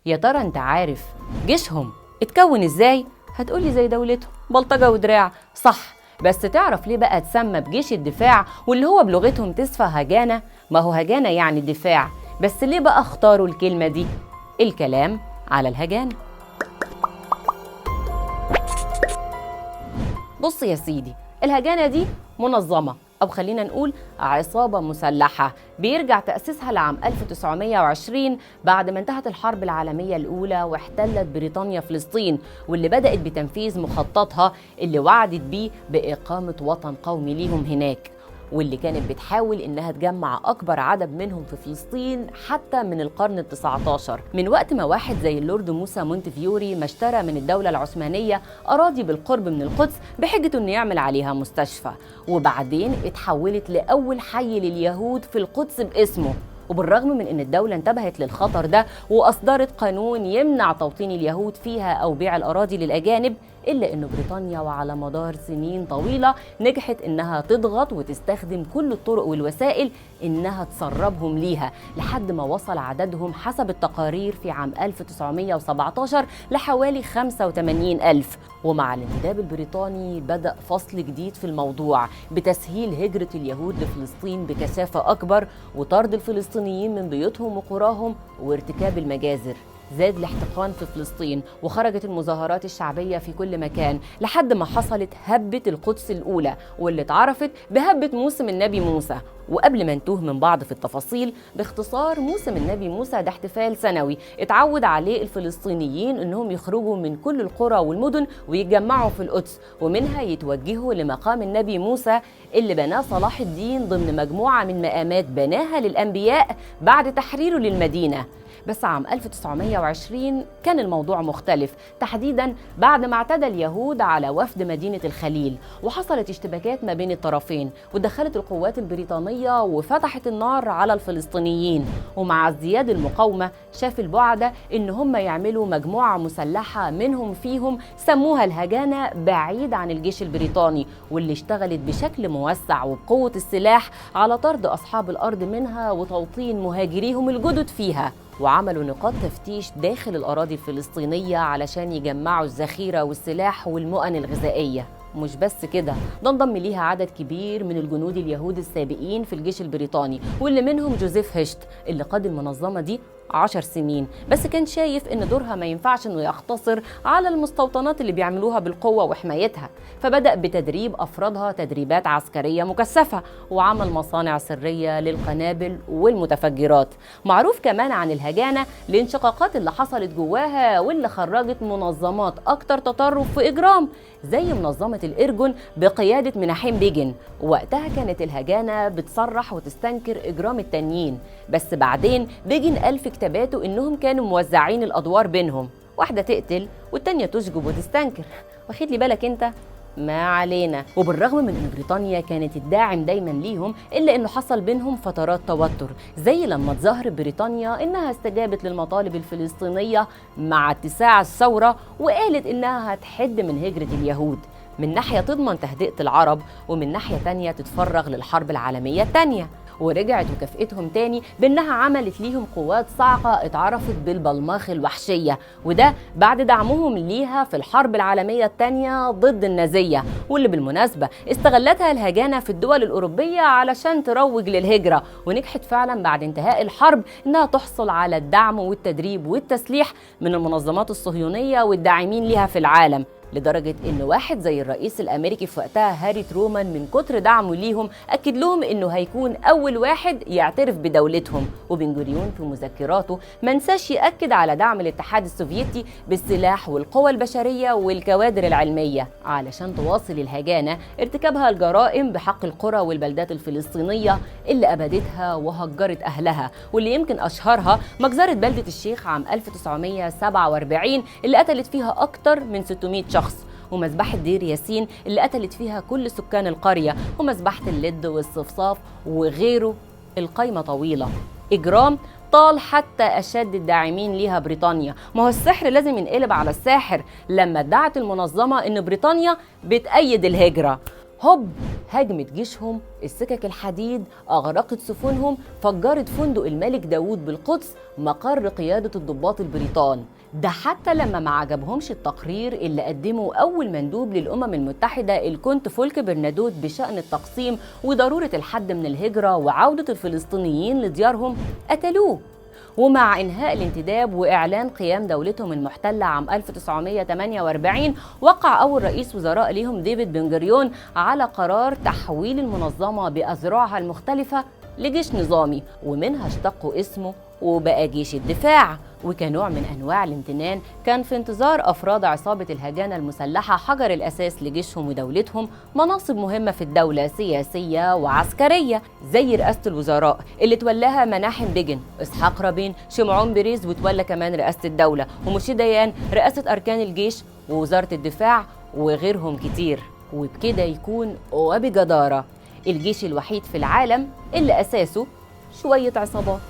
يا ترى انت عارف جيشهم اتكون ازاي؟ هتقولي زي دولتهم بلطجة ودراع، صح، بس تعرف ليه بقى اتسمى بجيش الدفاع واللي هو بلغتهم تسفى هجانة؟ ما هو هجانة يعني الدفاع، بس ليه بقى اختاروا الكلمة دي؟ الكلام على الهجانة. بص يا سيدي، الهجانة دي منظمة أو خلينا نقول عصابة مسلحة بيرجع تأسيسها لعام 1920 بعد ما انتهت الحرب العالمية الأولى واحتلت بريطانيا فلسطين، واللي بدأت بتنفيذ مخططها اللي وعدت بيه بإقامة وطن قومي ليهم هناك، واللي كانت بتحاول إنها تجمع أكبر عدد منهم في فلسطين حتى من القرن ال19، من وقت ما واحد زي اللورد موسى مونتفيوري ما اشترى من الدولة العثمانية أراضي بالقرب من القدس بحجة إنه يعمل عليها مستشفى، وبعدين اتحولت لأول حي لليهود في القدس باسمه. وبالرغم من ان الدولة انتبهت للخطر ده واصدرت قانون يمنع توطين اليهود فيها او بيع الاراضي للاجانب، الا ان بريطانيا وعلى مدار سنين طويلة نجحت انها تضغط وتستخدم كل الطرق والوسائل انها تسربهم ليها، لحد ما وصل عددهم حسب التقارير في عام 1917 لحوالي 85,000. ومع الانتداب البريطاني بدأ فصل جديد في الموضوع بتسهيل هجرة اليهود لفلسطين بكثافة أكبر وطرد الفلسطينيين من بيوتهم وقراهم وارتكاب المجازر. زاد الاحتقان في فلسطين وخرجت المظاهرات الشعبية في كل مكان لحد ما حصلت هبة القدس الأولى واللي اتعرفت بهبة موسم النبي موسى. وقبل ما نتوه من بعض في التفاصيل، باختصار موسم النبي موسى ده احتفال سنوي اتعود عليه الفلسطينيين انهم يخرجوا من كل القرى والمدن ويتجمعوا في القدس، ومنها يتوجهوا لمقام النبي موسى اللي بناه صلاح الدين ضمن مجموعة من مقامات بناها للأنبياء بعد تحريره للمدينة. بس عام 1920 كان الموضوع مختلف، تحديدا بعد ما اعتدى اليهود على وفد مدينة الخليل وحصلت اشتباكات ما بين الطرفين، ودخلت القوات البريطانية وفتحت النار على الفلسطينيين. ومع ازدياد المقاومة شاف البعدة ان هم يعملوا مجموعة مسلحة منهم فيهم سموها الهجانة بعيد عن الجيش البريطاني، واللي اشتغلت بشكل موسع وبقوة السلاح على طرد أصحاب الأرض منها وتوطين مهاجريهم الجدد فيها. وعملوا نقاط تفتيش داخل الأراضي الفلسطينية علشان يجمعوا الذخيرة والسلاح والمؤن الغذائية. مش بس كده، ده انضم ليها عدد كبير من الجنود اليهود السابقين في الجيش البريطاني، واللي منهم جوزيف هيشت اللي قاد المنظمة دي 10 سنين، بس كان شايف ان دورها ما ينفعش انه يقتصر على المستوطنات اللي بيعملوها بالقوة وحمايتها، فبدأ بتدريب أفرادها تدريبات عسكرية مكثفة وعمل مصانع سرية للقنابل والمتفجرات. معروف كمان عن الهجانة الانشقاقات اللي حصلت جواها واللي خرجت منظمات أكتر تطرف في إجرام زي منظمة الإرجون بقيادة مناحيم بيجن. وقتها كانت الهجانة بتصرح وتستنكر إجرام التانيين، بس بعدين بيجن قال في كتاباته إنهم كانوا موزعين الأدوار بينهم، واحدة تقتل والتانية تشجب وتستنكر. واخد لي بالك انت؟ ما علينا. وبالرغم من ان بريطانيا كانت الداعم دايما ليهم، الا انه حصل بينهم فترات توتر، زي لما تظاهر بريطانيا انها استجابت للمطالب الفلسطينية مع اتساع الثورة وقالت انها هتحد من هجرة اليهود، من ناحية تضمن تهدئة العرب ومن ناحية تانية تتفرغ للحرب العالمية التانية. ورجعت وكافئتهم تاني بانها عملت ليهم قوات صاعقه اتعرفت بالبلماخ الوحشيه، وده بعد دعمهم ليها في الحرب العالميه الثانيه ضد النازيه، واللي بالمناسبه استغلتها الهجانه في الدول الاوروبيه علشان تروج للهجره، ونجحت فعلا بعد انتهاء الحرب انها تحصل على الدعم والتدريب والتسليح من المنظمات الصهيونيه والداعمين ليها في العالم، لدرجة إن واحد زي الرئيس الأمريكي في وقتها هاري ترومان من كتر دعمه ليهم أكد لهم إنه هيكون أول واحد يعترف بدولتهم. وبن جوريون في مذكراته منساش يأكد على دعم الاتحاد السوفيتي بالسلاح والقوى البشرية والكوادر العلمية علشان تواصل الهجانة ارتكابها الجرائم بحق القرى والبلدات الفلسطينية اللي أبادتها وهجرت أهلها، واللي يمكن أشهرها مجزرة بلدة الشيخ عام 1947 اللي قتلت فيها أكتر من 600 شخص، ومذبحة دير ياسين اللي قتلت فيها كل سكان القرية، ومذبحة اللد والصفصاف وغيره. القايمة طويلة، إجرام طال حتى أشد الداعمين ليها بريطانيا. ما هو السحر لازم ينقلب على الساحر لما ادعت المنظمة إن بريطانيا بتأيد الهجرة. هوب، هاجمت جيشهم السكك الحديد، أغرقت سفنهم، فجرت فندق الملك داوود بالقدس مقر قيادة الضباط البريطان. ده حتى لما ما عجبهمش التقرير اللي قدمه أول مندوب للأمم المتحدة الكونت فولك برنادوت بشأن التقسيم وضرورة الحد من الهجرة وعودة الفلسطينيين لديارهم، قتلوه. ومع إنهاء الانتداب وإعلان قيام دولتهم المحتلة عام 1948 وقع أول رئيس وزراء ليهم ديفيد بن جوريون على قرار تحويل المنظمة بأذرعها المختلفة لجيش نظامي، ومنها اشتقوا اسمه وبقى جيش الدفاع. وكنوع من أنواع الامتنان كان في انتظار أفراد عصابة الهجانة المسلحة حجر الأساس لجيشهم ودولتهم مناصب مهمة في الدولة سياسية وعسكرية، زي رئاسة الوزراء اللي تولاها مناحم بيجن، إسحاق رابين، شمعون بيريز، وتولى كمان رئاسة الدولة، وموشي ديان رئاسة أركان الجيش ووزارة الدفاع وغيرهم كتير. وبكده يكون وبجدارة الجيش الوحيد في العالم اللي أساسه شوية عصابات.